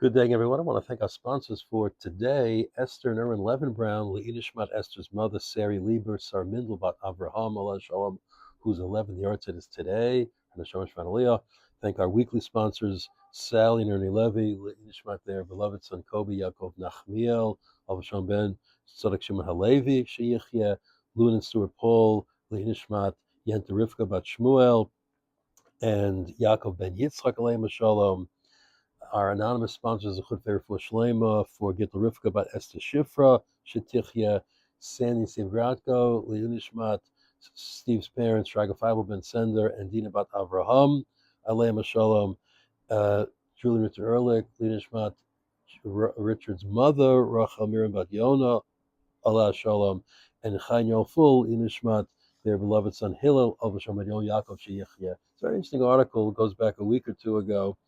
Good day, everyone. I want to thank our sponsors for today, Esther and Erin Levenbrown, Le'inishmat Esther's mother, Sari Lieber, Sar Mindelbat Avraham, Allah Shalom, whose 11th yahrzeit is today, and the Shomesh Aliyah. Thank our weekly sponsors, Sally and Ernie Levy, Le'inishmat their beloved son, Kobe Yaakov Nachmiel, Allah Shalom Ben, Tzadok Shimon Halevi, Sheyichye, Luna and Stuart Paul, Le'inishmat Yenta Rivka Bat Shmuel, and Yaakov Ben Yitzchak Aleim Shalom. Our anonymous sponsors, Chut for Shlema, for Gittel Rivka, Bat Esther Shifra, Shetichya, Sandy Simvratko, Leonishmat, Steve's parents, Shraga Feibel Ben Sender, and Dina Bat Avraham, Aleim Shalom, Julie Richard Ehrlich, Leonishmat, Richard's mother, Rachel Miriam Bat Yona, Allah Shalom, and Chaim Yoful, Leonishmat, their beloved son Hillel, Al Shalom Yaakov Sheyichya. It's a very interesting article, it goes back a week or two ago,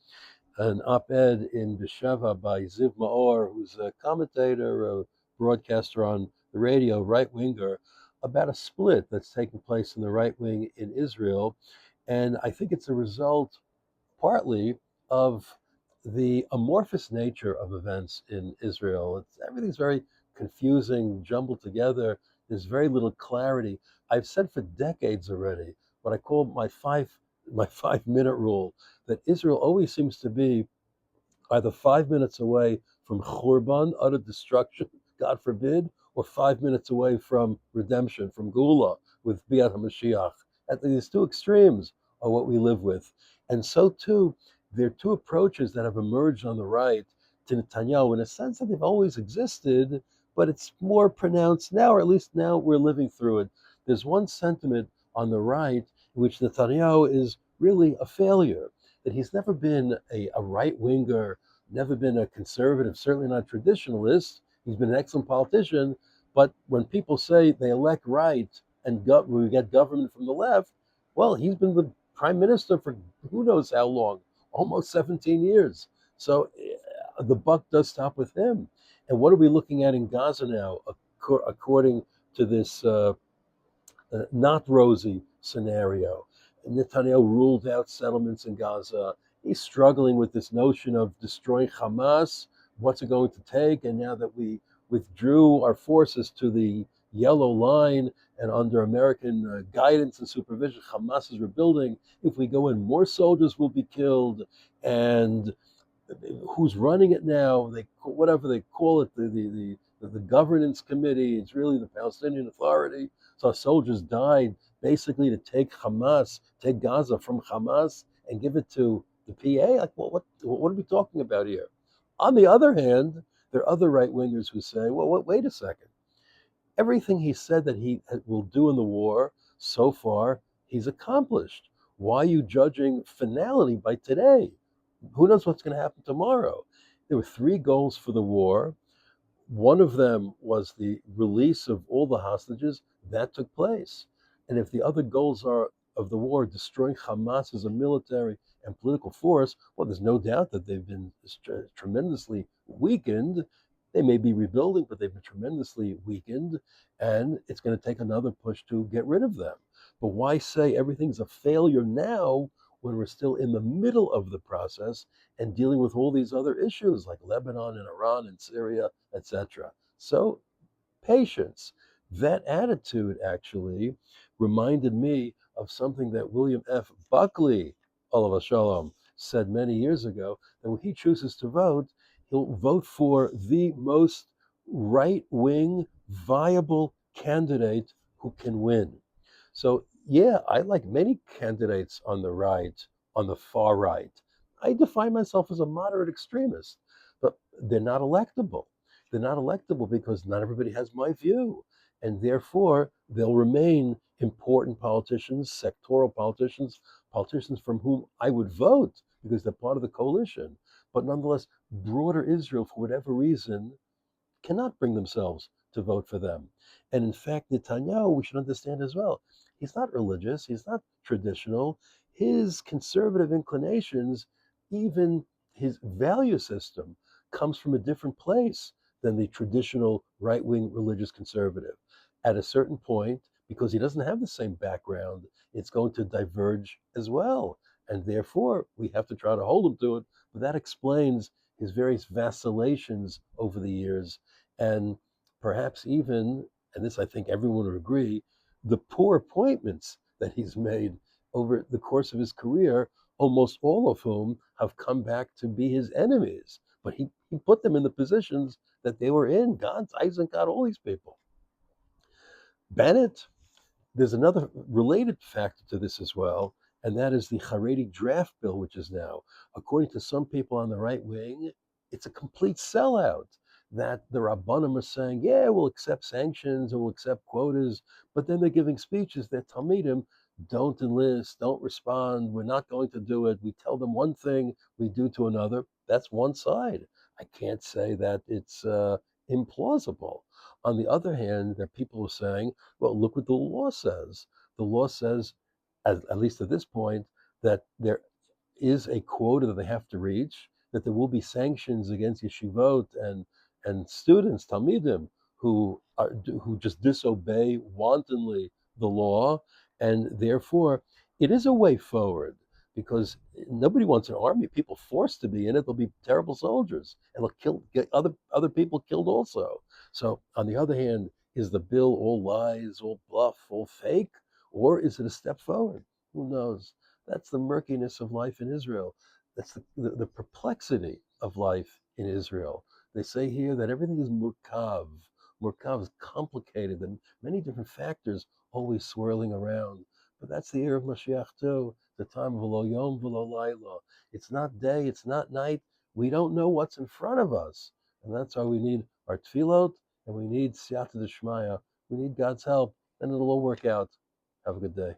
an op-ed in Besheva by Ziv Maor, who's a commentator, a broadcaster on the radio, right-winger, about a split that's taking place in the right wing in Israel. And I think it's a result partly of the amorphous nature of events in Israel. Everything's very confusing, jumbled together. There's very little clarity. I've said for decades already what I call my 5 minute rule, that Israel always seems to be either 5 minutes away from Churban, utter destruction, God forbid, or 5 minutes away from redemption, from Gula, with Biat HaMashiach. At these two extremes are what we live with. And so, too, there are two approaches that have emerged on the right to Netanyahu, in a sense that they've always existed, but it's more pronounced now, or at least now we're living through it. There's one sentiment on the right in which Netanyahu is really a failure, that he's never been a right winger, never been a conservative, certainly not traditionalist. He's been an excellent politician, but when people say they elect right and we get government from the left, well, he's been the prime minister for who knows how long, almost 17 years. So the buck does stop with him. And what are we looking at in Gaza now, according to this not rosy scenario? Netanyahu ruled out settlements in Gaza. He's struggling with this notion of destroying Hamas. What's it going to take? And now that we withdrew our forces to the yellow line and under American guidance and supervision, Hamas is rebuilding. If we go in, more soldiers will be killed. And who's running it now? Whatever they call it, the governance committee. It's really the Palestinian Authority. So our soldiers died basically to take take Gaza from Hamas and give it to the PA. Like, what are we talking about here? On the other hand, there are other right wingers who say, well, wait a second. Everything he said that he will do in the war so far, he's accomplished. Why are you judging finality by today? Who knows what's going to happen tomorrow? There were three goals for the war. One of them was the release of all the hostages. That took place. And if the other goals are of the war, destroying Hamas as a military and political force, well, there's no doubt that they've been tremendously weakened. They may be rebuilding, but they've been tremendously weakened, and it's going to take another push to get rid of them. But why say everything's a failure now when we're still in the middle of the process and dealing with all these other issues like Lebanon and Iran and Syria, etc.? So, patience. That attitude actually reminded me of something that William F. Buckley, Olav Shalom, said many years ago, that when he chooses to vote, he'll vote for the most right wing, viable candidate who can win. So, yeah, I like many candidates on the right, on the far right. I define myself as a moderate extremist, but they're not electable. They're not electable because not everybody has my view. And therefore, they'll remain important politicians, sectoral politicians, politicians from whom I would vote because they're part of the coalition. But nonetheless, broader Israel, for whatever reason, cannot bring themselves to vote for them. And in fact, Netanyahu, we should understand as well, he's not religious, he's not traditional. His conservative inclinations, even his value system, comes from a different place than the traditional right wing religious conservative. At a certain point, because he doesn't have the same background, it's going to diverge as well. And therefore, we have to try to hold him to it. But that explains his various vacillations over the years, and perhaps even, and this I think everyone would agree, the poor appointments that he's made over the course of his career, almost all of whom have come back to be his enemies. But he put them in the positions that they were in. Gantz, Eisenkot, all these people. Bennett, there's another related factor to this as well, and that is the Haredi draft bill, which is now, according to some people on the right wing, it's a complete sellout. That the Rabbanim are saying, yeah, we'll accept sanctions and we'll accept quotas, but then they're giving speeches that Talmidim don't enlist, don't respond, we're not going to do it. We tell them one thing, we do to another. That's one side. I can't say that it's implausible. On the other hand, there are people who are saying, well, look what the law says. The law says, at least at this point, that there is a quota that they have to reach, that there will be sanctions against yeshivot and students, talmidim, who just disobey wantonly the law, and therefore it is a way forward because nobody wants an army. People forced to be in it, they'll be terrible soldiers, and they'll get other people killed also. So on the other hand, is the bill all lies, all bluff, all fake, or is it a step forward? Who knows? That's the murkiness of life in Israel. That's the perplexity of life in Israel. They say here that everything is murkav. Murkav is complicated and many different factors always swirling around. But that's the year of Mashiach too, the time of lo yom v'lo layla. It's not day, it's not night. We don't know what's in front of us. And that's why we need our tefillot and we need siyata d'shmaya. We need God's help, and it'll all work out. Have a good day.